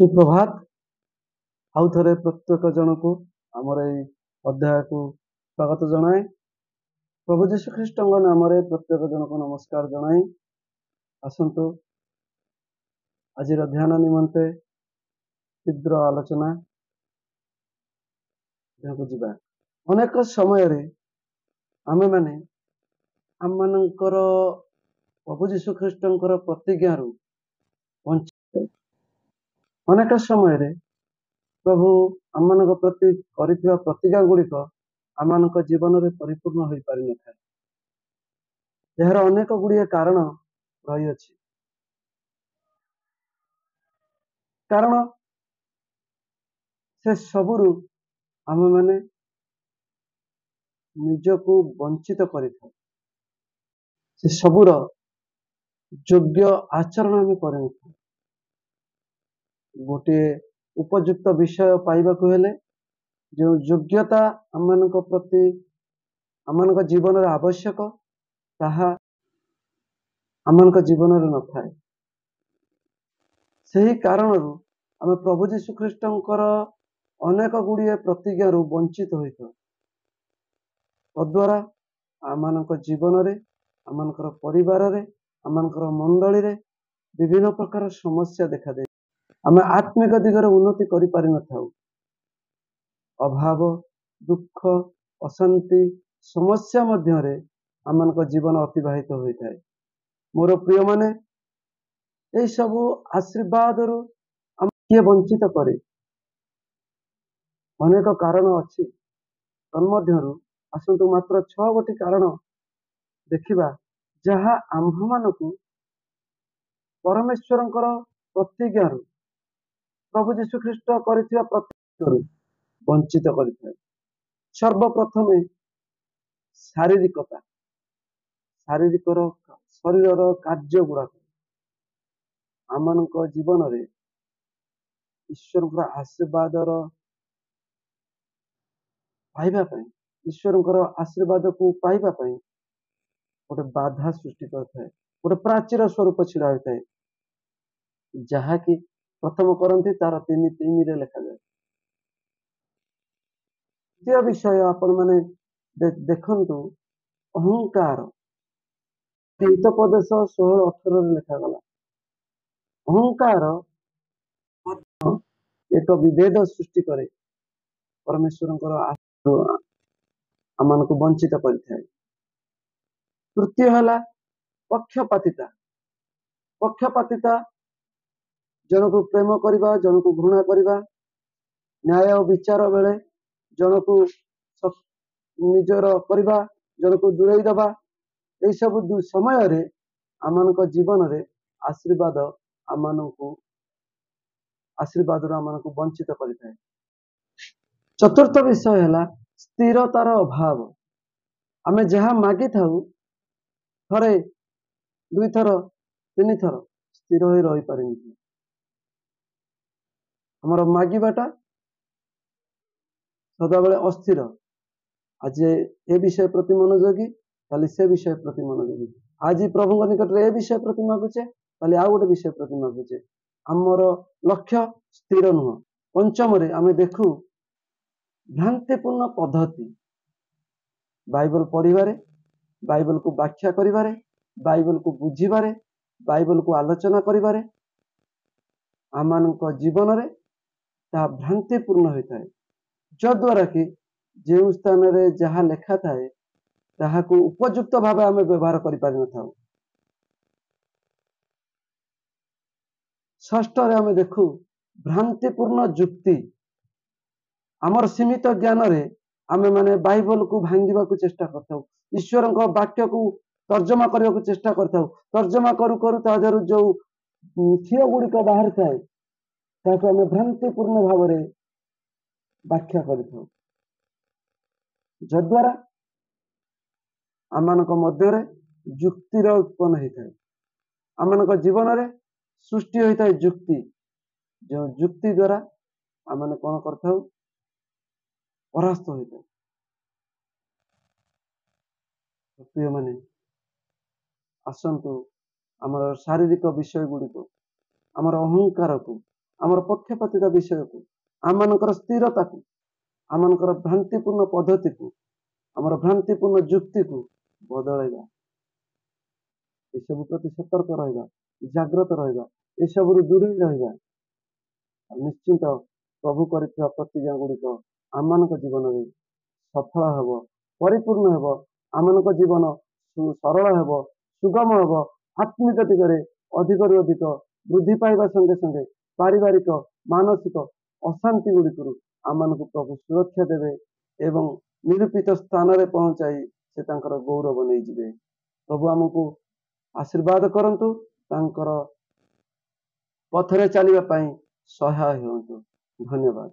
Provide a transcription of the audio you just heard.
सुप्रभात आउ थे प्रत्येक जन को आमर अध्याय को स्वागत जनाए। प्रभु जीशु ख्रीष्ट नाम प्रत्येक जन को नमस्कार जनाई आसतु आज ध्यान निमंते तीव्र आलोचना जा अनेक समय आमे माने आम मानकर प्रभु जीशु ख्रीष्ट प्रतिज्ञा वंचित अनेक समय प्रभु आम प्रति करिଥିବା प्रतिज्ञा गुड़िक आम जीवन में परिपूर्ण हो पारि न था। यार अनेक गुड़िए कारण रही अछि। कारण से सबुरु आम माने निजको वंचित करिथा से सबुर योग्य आचरण आम कर गोटे उपयुक्त विषय पाइबा हेले जो योग्यता आम प्रति आम जीवन में आवश्यक ताहा आम जीवन में न थाए। सही कारण आम प्रभु जीशु ख्रीष्ट अनेक गुड़िए प्रतिज्ञा वंचित होता तद्वारा आम जीवन में आम परिवार आम मंडली रे विभिन्न प्रकार समस्या देखा दे। आम आत्मिक दिगरे उन्नति करि पारि न थाउ। अभाव दुख अशांति समस्या मध्य आम जीवन अतिबाहित होता है। मोर प्रिय माने यही सब आशीर्वाद आम किए वंचित करे अनेक कारण अच्छी तन्मध्यरु आसंतु मात्र 6 गोटी कारण देखिबा जहा आंभ मानकु परमेश्वरंकर प्रतिज्ञा प्रभु जीशु ख्रीष्ट करिଥିବା प्रतिज्ञा वंचित करिଥାଏ। सर्वप्रथम शारीरिकता शारीरिक शरीर कार्य गुड़ाक आम जीवन में ईश्वर आशीर्वाद पाइबापी ईश्वर आशीर्वाद को पाइबापी गोटे बाधा सृष्टि करता है। गोटे प्राचीर स्वरूप छिड़ा होता है जहाँकि प्रथम करती तार 3:3 लिखा जाए। द्वितीय विषय आपण मैंने देखंतु अहंकार 3:16 18 लिखागला। अहंकार एक विभेद सृष्टि करे परमेश्वर आम को वंचित करिଥାଏ। तृतीय है पक्षपातिता। पक्षपातिता जन को प्रेम करवा जन को घृणा करवा न्याय विचार बेले जन को निजर करवा जन को दूरेई दबा यही सब समय आम जीवन में आशीर्वाद आम वंचित करिଥାଏ। चतुर्थ विषय है स्थिरतार अभाव। आमे जहाँ मागी थाऊ थरे 2 थर 3 थर स्थिर हो रही पारि हमर मागिबाटा सदा बेले अस्थिर। आज ए विषय प्रति मनोयोगी कल से विषय प्रति मनोयोगी। आज प्रभु निकट ए विषय प्रति मागुचे कल आउ गोटे विषय प्रति मागुचे। आमर लक्ष्य स्थिर नुह। पंचम आमे देखू भ्रांतिपूर्ण पद्धति बाइबल पढ़िबारे बाइबल को व्याख्या करिबारे बाइबल को बुझिबारे बाइबल को आलोचना करिबारे आमानक जीवन में ता भ्रांतिपूर्ण होता है जद्वारा कि जो स्थान में जहाँ लेखा थाए ताहाको उपयुक्त भाव आम व्यवहार करि पारि न थाउ। षष्ठ आम देखू भ्रांतिपूर्ण जुक्ति। आमर सीमित ज्ञान रे आमे माने बाइबल को भांगिबा को चेष्टा करथाउ। ईश्वर वाक्य को तर्जमा करने को चेष्टा करथाउ। तर्जमा करू करू तादर जो खियो गुड़िक बाहर थाए ताको आमे भ्रांतिपूर्ण भाव में व्याख्या करिथाउ जद्वारा आमानक मध्य जुक्तिर उत्पन्न होता है। आमानक जीवन में सृष्टि होता है जुक्ति। जो जुक्ति द्वारा आम कौन करथाउ परास्त होता है। प्रिय माने आसंतु आमर शारीरिक विषय गुड़िक आमर अहंकार को आमर पक्षपातिता विषय को आमर स्थिरता को आमर भ्रांतिपूर्ण पद्धति को आमर भ्रांतिपूर्ण जुक्ति को बदलैबा एसबू प्रति सतर्क रहा जाग्रत रहा एसबू दूरे रहा निश्चिंत प्रभु कर प्रतिज्ञा गुड़िक आम जीवन में सफल हेब परिपूर्ण हेब आम जीवन सरल हेब सुगम हेब आत्मिक दिगरे अधिक रु अधिक वृद्धि पाइबा संगे संगे पारिवारिक मानसिक अशांति गुड़िक आम प्रभु सुरक्षा देवे एवं निरूपित स्थान में पहुंचाई से तांकर गौरव नहीं जिवे। प्रभु आमको आशीर्वाद करंतु तांकर पथरे चलिबा पई सहाय होंतु। धन्यवाद।